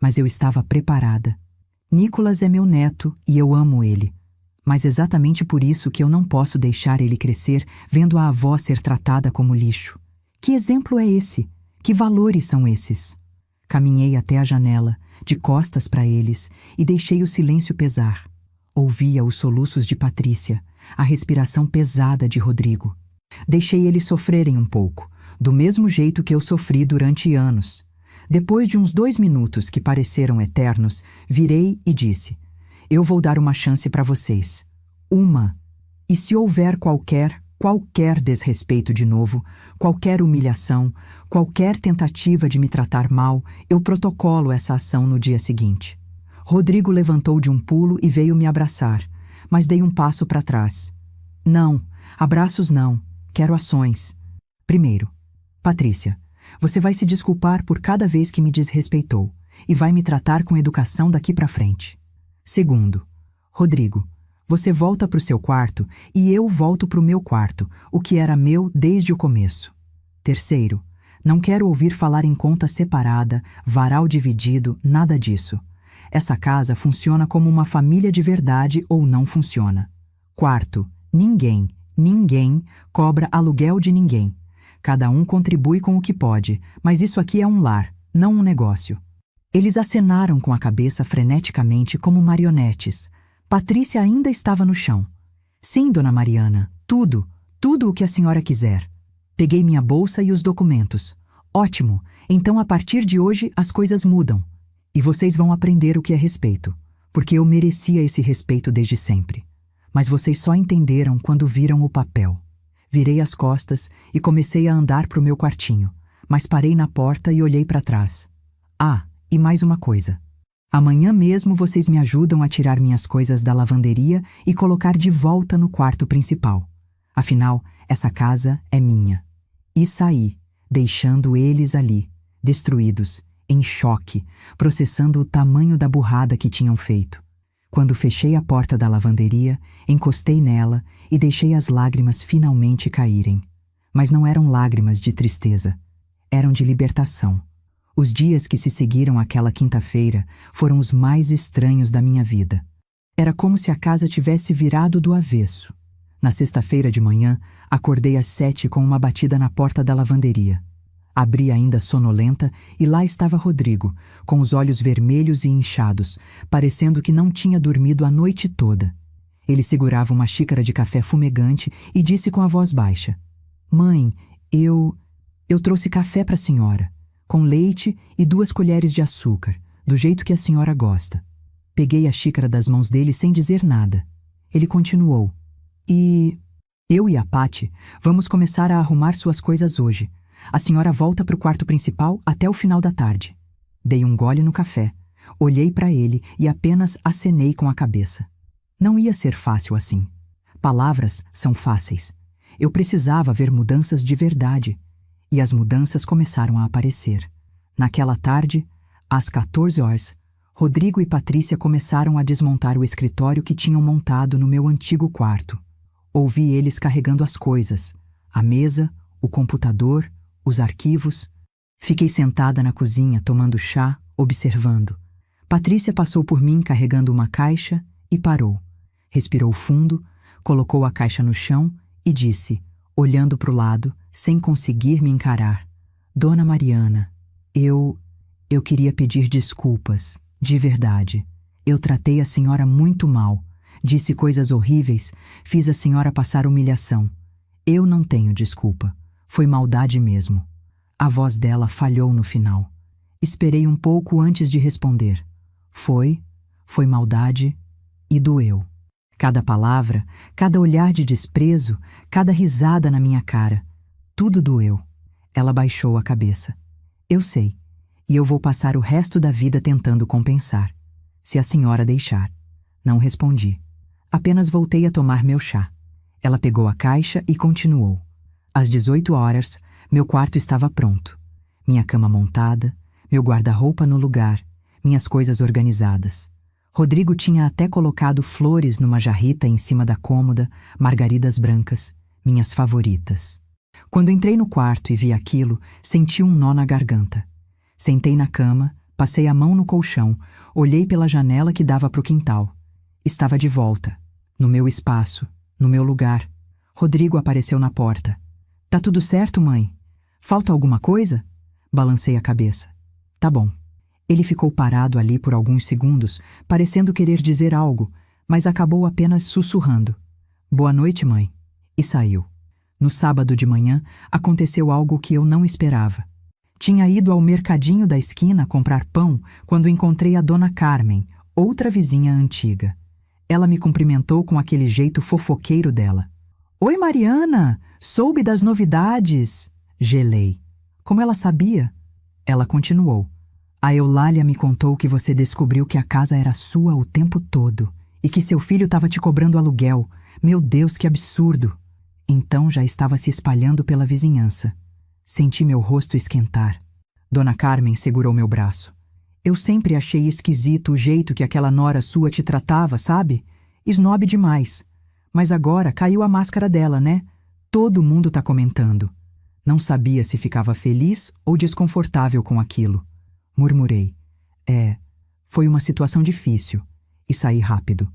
Mas eu estava preparada. Nicolas é meu neto e eu amo ele. Mas exatamente por isso que eu não posso deixar ele crescer vendo a avó ser tratada como lixo. Que exemplo é esse? Que valores são esses? Caminhei até a janela, de costas para eles, e deixei o silêncio pesar. Ouvia os soluços de Patrícia, a respiração pesada de Rodrigo. Deixei eles sofrerem um pouco, do mesmo jeito que eu sofri durante anos. Depois de uns 2 minutos que pareceram eternos, virei e disse: eu vou dar uma chance para vocês. Uma. E se houver qualquer desrespeito de novo, qualquer humilhação, qualquer tentativa de me tratar mal, eu protocolo essa ação no dia seguinte. Rodrigo levantou de um pulo e veio me abraçar, mas dei um passo para trás. Não, abraços não, quero ações. Primeiro, Patrícia, você vai se desculpar por cada vez que me desrespeitou e vai me tratar com educação daqui para frente. Segundo, Rodrigo, você volta para o seu quarto e eu volto para o meu quarto, o que era meu desde o começo. Terceiro, não quero ouvir falar em conta separada, varal dividido, nada disso. Essa casa funciona como uma família de verdade ou não funciona. Quarto, ninguém cobra aluguel de ninguém. Cada um contribui com o que pode, mas isso aqui é um lar, não um negócio. Eles acenaram com a cabeça freneticamente como marionetes. Patrícia ainda estava no chão. Sim, dona Mariana, tudo o que a senhora quiser. Peguei minha bolsa e os documentos. Ótimo, então a partir de hoje as coisas mudam. E vocês vão aprender o que é respeito, porque eu merecia esse respeito desde sempre. Mas vocês só entenderam quando viram o papel. Virei as costas e comecei a andar para o meu quartinho, mas parei na porta e olhei para trás. Ah, e mais uma coisa. Amanhã mesmo vocês me ajudam a tirar minhas coisas da lavanderia e colocar de volta no quarto principal. Afinal, essa casa é minha. E saí, deixando eles ali, destruídos, em choque, processando o tamanho da burrada que tinham feito. Quando fechei a porta da lavanderia, encostei nela e deixei as lágrimas finalmente caírem. Mas não eram lágrimas de tristeza, eram de libertação. Os dias que se seguiram àquela quinta-feira foram os mais estranhos da minha vida. Era como se a casa tivesse virado do avesso. Na sexta-feira de manhã, acordei às 7 com uma batida na porta da lavanderia. Abri ainda sonolenta e lá estava Rodrigo, com os olhos vermelhos e inchados, parecendo que não tinha dormido a noite toda. Ele segurava uma xícara de café fumegante e disse com a voz baixa: Mãe, eu trouxe café para a senhora, com leite e 2 colheres de açúcar, do jeito que a senhora gosta. Peguei a xícara das mãos dele sem dizer nada. Ele continuou: E eu e a Pati vamos começar a arrumar suas coisas hoje. A senhora volta para o quarto principal até o final da tarde. Dei um gole no café, olhei para ele e apenas acenei com a cabeça. Não ia ser fácil assim. Palavras são fáceis. Eu precisava ver mudanças de verdade. E as mudanças começaram a aparecer. Naquela tarde, às 14 horas, Rodrigo e Patrícia começaram a desmontar o escritório que tinham montado no meu antigo quarto. Ouvi eles carregando as coisas, a mesa, o computador, os arquivos. Fiquei sentada na cozinha tomando chá, observando. Patrícia passou por mim carregando uma caixa e parou. Respirou fundo, colocou a caixa no chão e disse, olhando para o lado, sem conseguir me encarar: Dona Mariana, eu queria pedir desculpas, de verdade. Eu tratei a senhora muito mal, disse coisas horríveis, fiz a senhora passar humilhação. Eu não tenho desculpa. Foi maldade mesmo. A voz dela falhou no final. Esperei um pouco antes de responder. Foi maldade e doeu. Cada palavra, cada olhar de desprezo, cada risada na minha cara. Tudo doeu. Ela baixou a cabeça. Eu sei, e eu vou passar o resto da vida tentando compensar, se a senhora deixar. Não respondi. Apenas voltei a tomar meu chá. Ela pegou a caixa e continuou. Às 18 horas, meu quarto estava pronto. Minha cama montada, meu guarda-roupa no lugar, minhas coisas organizadas. Rodrigo tinha até colocado flores numa jarrita em cima da cômoda, margaridas brancas, minhas favoritas. Quando entrei no quarto e vi aquilo, senti um nó na garganta. Sentei na cama, passei a mão no colchão, olhei pela janela que dava para o quintal. Estava de volta, no meu espaço, no meu lugar. Rodrigo apareceu na porta. Tá tudo certo, mãe? Falta alguma coisa? Balancei a cabeça. Tá bom. Ele ficou parado ali por alguns segundos, parecendo querer dizer algo, mas acabou apenas sussurrando. Boa noite, mãe. E saiu. No sábado de manhã, aconteceu algo que eu não esperava. Tinha ido ao mercadinho da esquina comprar pão quando encontrei a Dona Carmen, outra vizinha antiga. Ela me cumprimentou com aquele jeito fofoqueiro dela. "Oi, Mariana! Soube das novidades!" Gelei. Como ela sabia? Ela continuou. "A Eulália me contou que você descobriu que a casa era sua o tempo todo e que seu filho estava te cobrando aluguel. Meu Deus, que absurdo!" Então já estava se espalhando pela vizinhança. Senti meu rosto esquentar. Dona Carmen segurou meu braço. "Eu sempre achei esquisito o jeito que aquela nora sua te tratava, sabe? Esnobe demais. Mas agora caiu a máscara dela, né? Todo mundo tá comentando." Não sabia se ficava feliz ou desconfortável com aquilo. Murmurei. Foi uma situação difícil. E saí rápido.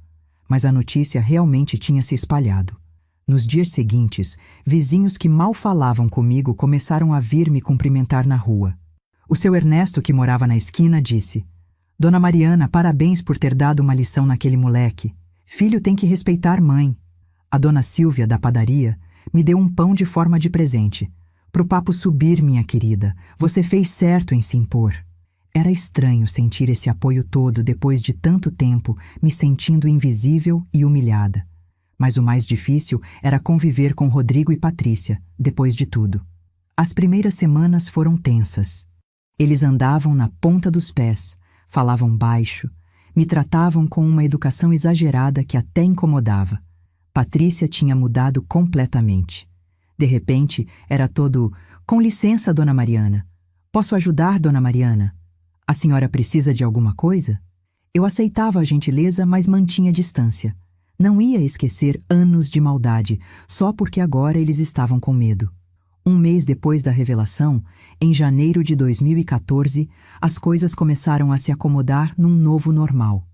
Mas a notícia realmente tinha se espalhado. Nos dias seguintes, vizinhos que mal falavam comigo começaram a vir me cumprimentar na rua. O seu Ernesto, que morava na esquina, disse: "Dona Mariana, parabéns por ter dado uma lição naquele moleque. Filho tem que respeitar mãe." A dona Silvia, da padaria, me deu um pão de forma de presente. "Pro papo subir, minha querida, você fez certo em se impor." Era estranho sentir esse apoio todo depois de tanto tempo me sentindo invisível e humilhada. Mas o mais difícil era conviver com Rodrigo e Patrícia, depois de tudo. As primeiras semanas foram tensas. Eles andavam na ponta dos pés, falavam baixo, me tratavam com uma educação exagerada que até incomodava. Patrícia tinha mudado completamente. De repente, era todo: "Com licença, Dona Mariana. Posso ajudar, Dona Mariana? A senhora precisa de alguma coisa?" Eu aceitava a gentileza, mas mantinha distância. Não ia esquecer anos de maldade, só porque agora eles estavam com medo. Um mês depois da revelação, em janeiro de 2014, as coisas começaram a se acomodar num novo normal.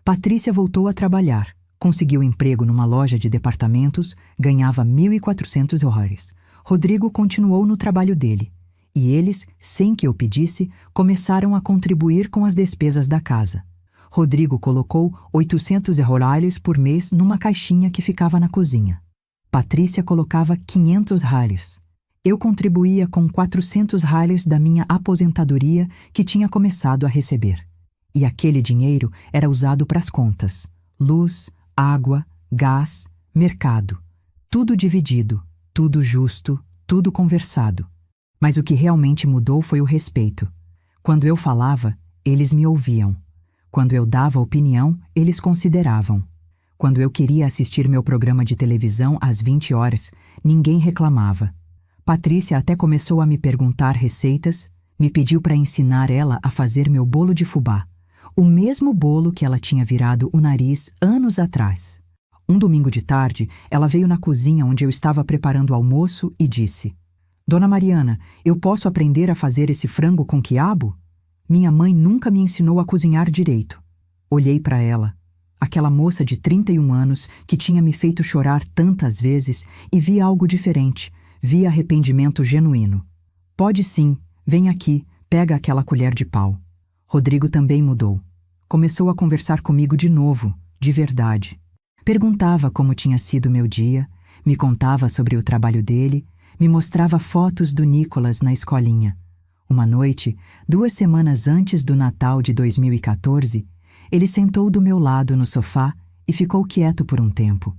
Patrícia voltou a trabalhar, conseguiu emprego numa loja de departamentos, ganhava $1.400. Rodrigo continuou no trabalho dele. E eles, sem que eu pedisse, começaram a contribuir com as despesas da casa. Rodrigo colocou $800 por mês numa caixinha que ficava na cozinha. Patrícia colocava $500. Eu contribuía com $400 da minha aposentadoria que tinha começado a receber. E aquele dinheiro era usado para as contas: luz, água, gás, mercado. Tudo dividido, tudo justo, tudo conversado. Mas o que realmente mudou foi o respeito. Quando eu falava, eles me ouviam. Quando eu dava opinião, eles consideravam. Quando eu queria assistir meu programa de televisão às 20 horas, ninguém reclamava. Patrícia até começou a me perguntar receitas, me pediu para ensinar ela a fazer meu bolo de fubá, o mesmo bolo que ela tinha virado o nariz anos atrás. Um domingo de tarde, ela veio na cozinha onde eu estava preparando o almoço e disse: "Dona Mariana, eu posso aprender a fazer esse frango com quiabo? Minha mãe nunca me ensinou a cozinhar direito." Olhei para ela, aquela moça de 31 anos que tinha me feito chorar tantas vezes, e vi algo diferente, vi arrependimento genuíno. "Pode sim, vem aqui, pega aquela colher de pau." Rodrigo também mudou. Começou a conversar comigo de novo, de verdade. Perguntava como tinha sido meu dia, me contava sobre o trabalho dele, me mostrava fotos do Nicolas na escolinha. Uma noite, 2 semanas antes do Natal de 2014, ele sentou do meu lado no sofá e ficou quieto por um tempo.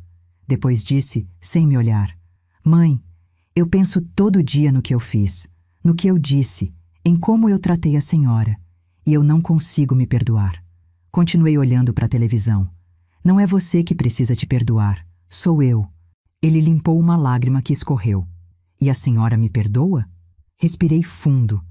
Depois disse, sem me olhar: "Mãe, eu penso todo dia no que eu fiz, no que eu disse, em como eu tratei a senhora, e eu não consigo me perdoar." Continuei olhando para a televisão. "Não é você que precisa te perdoar, sou eu." Ele limpou uma lágrima que escorreu. "E a senhora me perdoa?" Respirei fundo.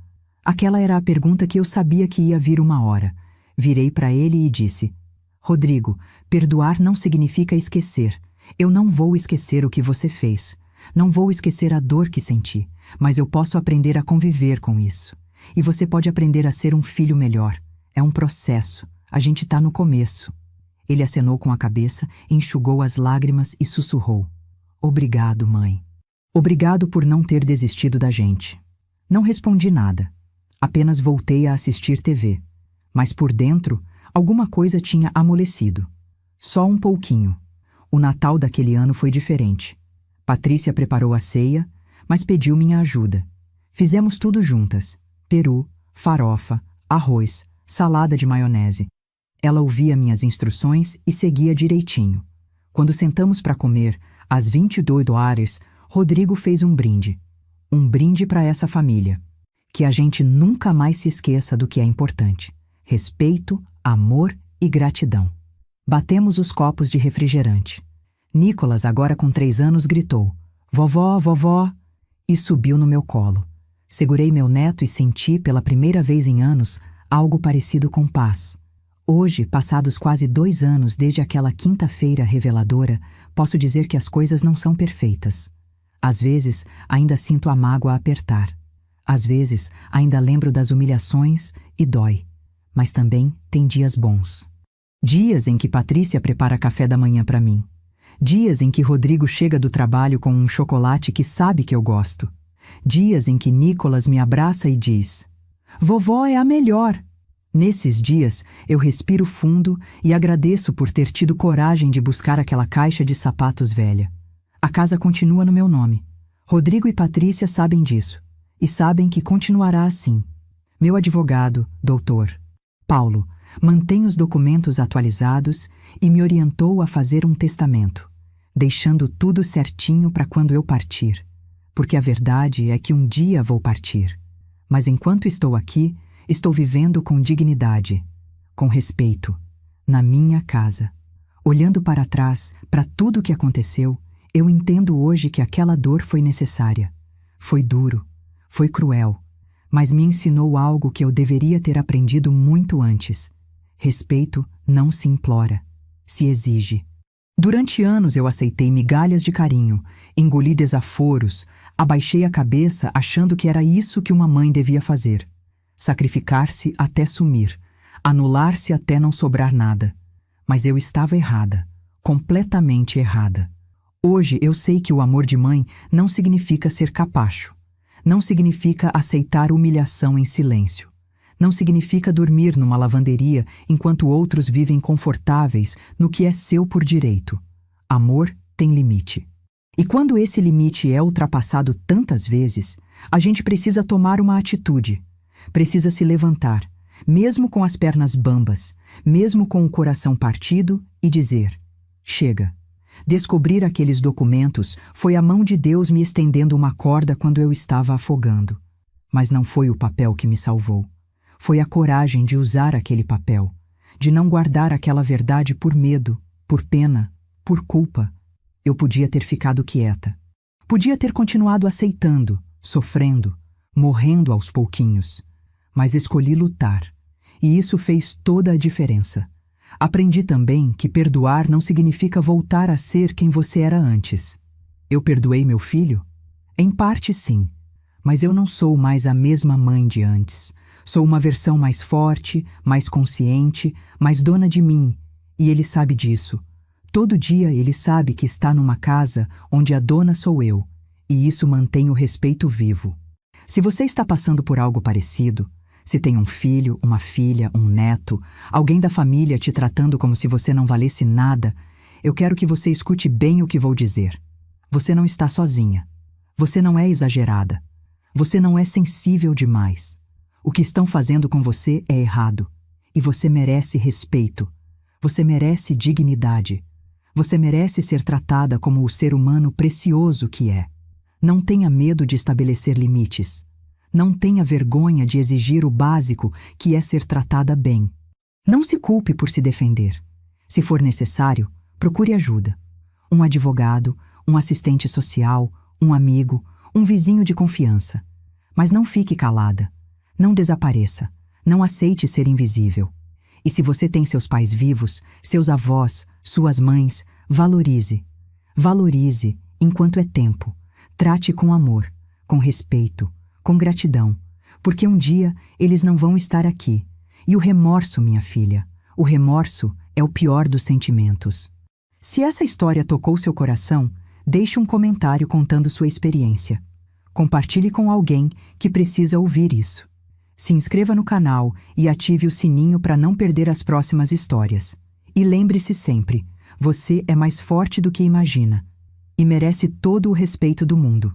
Aquela era a pergunta que eu sabia que ia vir uma hora. Virei para ele e disse: "Rodrigo, perdoar não significa esquecer. Eu não vou esquecer o que você fez. Não vou esquecer a dor que senti, mas eu posso aprender a conviver com isso. E você pode aprender a ser um filho melhor. É um processo. A gente tá no começo." Ele acenou com a cabeça, enxugou as lágrimas e sussurrou: "Obrigado, mãe. Obrigado por não ter desistido da gente." Não respondi nada. Apenas voltei a assistir TV. Mas por dentro, alguma coisa tinha amolecido. Só um pouquinho. O Natal daquele ano foi diferente. Patrícia preparou a ceia, mas pediu minha ajuda. Fizemos tudo juntas. peru, farofa, arroz, salada de maionese. Ela ouvia minhas instruções e seguia direitinho. Quando sentamos para comer, às 22 horas, Rodrigo fez um brinde. Um brinde para essa família. Que a gente nunca mais se esqueça do que é importante. Respeito, amor e gratidão. Batemos os copos de refrigerante. Nicolas, agora com 3 anos, gritou: "Vovó, vovó!" e subiu no meu colo. Segurei meu neto e senti, pela primeira vez em anos, algo parecido com paz. Hoje, passados quase 2 anos desde aquela quinta-feira reveladora, posso dizer que as coisas não são perfeitas. Às vezes, ainda sinto a mágoa apertar. Às vezes, ainda lembro das humilhações e dói. Mas também tem dias bons. Dias em que Patrícia prepara café da manhã para mim. Dias em que Rodrigo chega do trabalho com um chocolate que sabe que eu gosto. Dias em que Nicolas me abraça e diz: "Vovó é a melhor." Nesses dias, eu respiro fundo e agradeço por ter tido coragem de buscar aquela caixa de sapatos velha. A casa continua no meu nome. Rodrigo e Patrícia sabem disso. E sabem que continuará assim. Meu advogado, doutor Paulo, mantém os documentos atualizados e me orientou a fazer um testamento, deixando tudo certinho para quando eu partir. Porque a verdade é que um dia vou partir. Mas enquanto estou aqui, estou vivendo com dignidade, com respeito, na minha casa. Olhando para trás, para tudo o que aconteceu, eu entendo hoje que aquela dor foi necessária. Foi duro, foi cruel, mas me ensinou algo que eu deveria ter aprendido muito antes. Respeito não se implora, se exige. Durante anos eu aceitei migalhas de carinho, engoli desaforos, abaixei a cabeça achando que era isso que uma mãe devia fazer. Sacrificar-se até sumir, anular-se até não sobrar nada. Mas eu estava errada, completamente errada. Hoje eu sei que o amor de mãe não significa ser capacho. Não significa aceitar humilhação em silêncio. Não significa dormir numa lavanderia enquanto outros vivem confortáveis no que é seu por direito. Amor tem limite. E quando esse limite é ultrapassado tantas vezes, a gente precisa tomar uma atitude. Precisa se levantar, mesmo com as pernas bambas, mesmo com o coração partido, e dizer: "Chega." Descobrir aqueles documentos foi a mão de Deus me estendendo uma corda quando eu estava afogando. Mas não foi o papel que me salvou. Foi a coragem de usar aquele papel, de não guardar aquela verdade por medo, por pena, por culpa. Eu podia ter ficado quieta. Podia ter continuado aceitando, sofrendo, morrendo aos pouquinhos. Mas escolhi lutar. E isso fez toda a diferença. Aprendi também que perdoar não significa voltar a ser quem você era antes. Eu perdoei meu filho? Em parte, sim. Mas eu não sou mais a mesma mãe de antes. Sou uma versão mais forte, mais consciente, mais dona de mim. E ele sabe disso. Todo dia ele sabe que está numa casa onde a dona sou eu. E isso mantém o respeito vivo. Se você está passando por algo parecido, se tem um filho, uma filha, um neto, alguém da família te tratando como se você não valesse nada, eu quero que você escute bem o que vou dizer. Você não está sozinha. Você não é exagerada. Você não é sensível demais. O que estão fazendo com você é errado. E você merece respeito. Você merece dignidade. Você merece ser tratada como o ser humano precioso que é. Não tenha medo de estabelecer limites. Não tenha vergonha de exigir o básico, que é ser tratada bem. Não se culpe por se defender. Se for necessário, procure ajuda. Um advogado, um assistente social, um amigo, um vizinho de confiança. Mas não fique calada. Não desapareça. Não aceite ser invisível. E se você tem seus pais vivos, seus avós, suas mães, valorize. Valorize enquanto é tempo. Trate com amor, com respeito, com gratidão, porque um dia eles não vão estar aqui. E o remorso, minha filha, o remorso é o pior dos sentimentos. Se essa história tocou seu coração, deixe um comentário contando sua experiência. Compartilhe com alguém que precisa ouvir isso. Se inscreva no canal e ative o sininho para não perder as próximas histórias. E lembre-se sempre, você é mais forte do que imagina e merece todo o respeito do mundo.